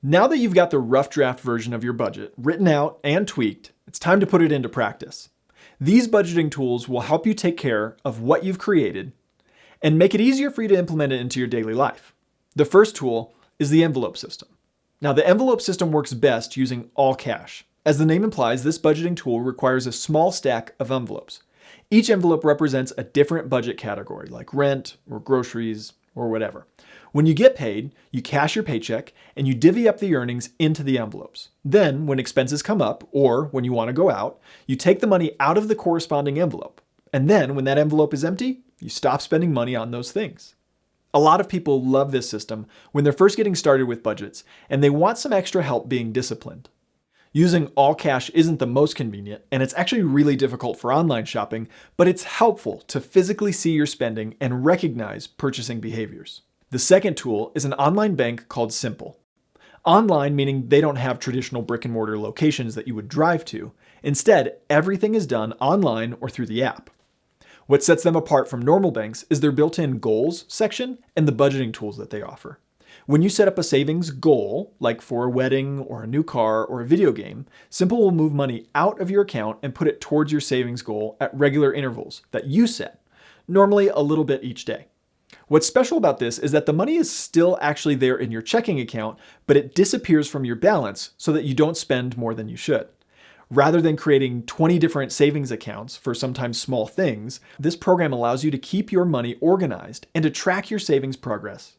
Now that you've got the rough draft version of your budget written out and tweaked, it's time to put it into practice. These budgeting tools will help you take care of what you've created and make it easier for you to implement it into your daily life. The first tool is the envelope system. Now, the envelope system works best using all cash. As the name implies, this budgeting tool requires a small stack of envelopes. Each envelope represents a different budget category, like rent or groceries or whatever. When you get paid, you cash your paycheck and you divvy up the earnings into the envelopes. Then, when expenses come up or when you want to go out, you take the money out of the corresponding envelope. And then, when that envelope is empty, you stop spending money on those things. A lot of people love this system when they're first getting started with budgets and they want some extra help being disciplined. Using all cash isn't the most convenient, and it's actually really difficult for online shopping, but it's helpful to physically see your spending and recognize purchasing behaviors. The second tool is an online bank called Simple. Online meaning they don't have traditional brick and mortar locations that you would drive to. Instead, everything is done online or through the app. What sets them apart from normal banks is their built-in goals section and the budgeting tools that they offer. When you set up a savings goal, like for a wedding or a new car or a video game, Simple will move money out of your account and put it towards your savings goal at regular intervals that you set, normally a little bit each day. What's special about this is that the money is still actually there in your checking account, but it disappears from your balance so that you don't spend more than you should. Rather than creating 20 different savings accounts for sometimes small things, this program allows you to keep your money organized and to track your savings progress.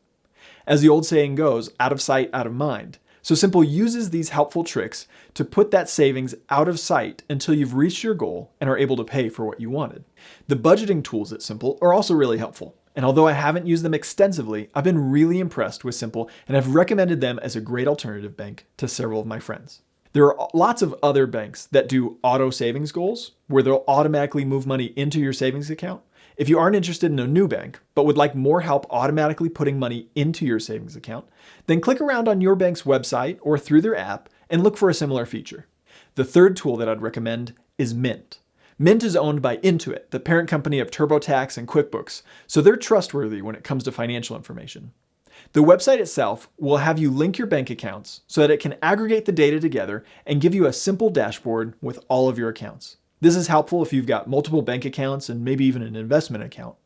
As the old saying goes, out of sight, out of mind. So Simple uses these helpful tricks to put that savings out of sight until you've reached your goal and are able to pay for what you wanted. The budgeting tools at Simple are also really helpful. And although I haven't used them extensively, I've been really impressed with Simple and have recommended them as a great alternative bank to several of my friends. There are lots of other banks that do auto savings goals where they'll automatically move money into your savings account. If you aren't interested in a new bank, but would like more help automatically putting money into your savings account, then click around on your bank's website or through their app and look for a similar feature. The third tool that I'd recommend is Mint. Mint is owned by Intuit, the parent company of TurboTax and QuickBooks, so they're trustworthy when it comes to financial information. The website itself will have you link your bank accounts so that it can aggregate the data together and give you a simple dashboard with all of your accounts. This is helpful if you've got multiple bank accounts and maybe even an investment account.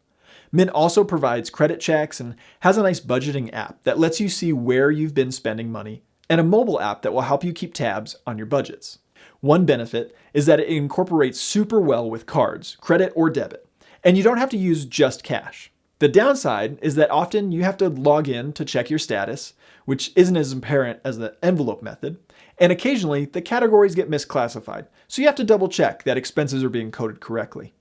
Mint also provides credit checks and has a nice budgeting app that lets you see where you've been spending money, and a mobile app that will help you keep tabs on your budgets. One benefit is that it incorporates super well with cards, credit or debit, and you don't have to use just cash. The downside is that often you have to log in to check your status, which isn't as apparent as the envelope method, and occasionally the categories get misclassified, so you have to double check that expenses are being coded correctly.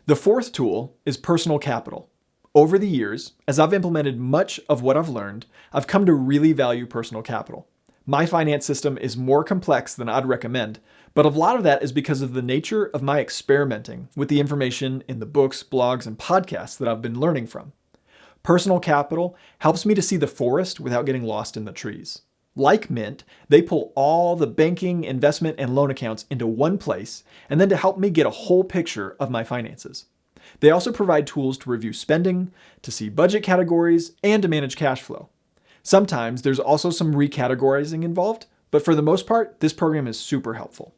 The fourth tool is Personal Capital. Over the years, as I've implemented much of what I've learned, I've come to really value personal capital. My finance system is more complex than I'd recommend, but a lot of that is because of the nature of my experimenting with the information in the books, blogs, and podcasts that I've been learning from. Personal Capital helps me to see the forest without getting lost in the trees. Like Mint, they pull all the banking, investment, and loan accounts into one place, and then to help me get a whole picture of my finances. They also provide tools to review spending, to see budget categories, and to manage cash flow. Sometimes there's also some recategorizing involved, but for the most part, this program is super helpful.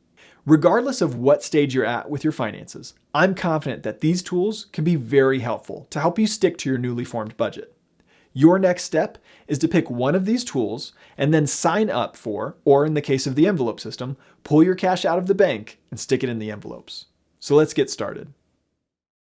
Regardless of what stage you're at with your finances, I'm confident that these tools can be very helpful to help you stick to your newly formed budget. Your next step is to pick one of these tools and then sign up for, or in the case of the envelope system, pull your cash out of the bank and stick it in the envelopes. So let's get started.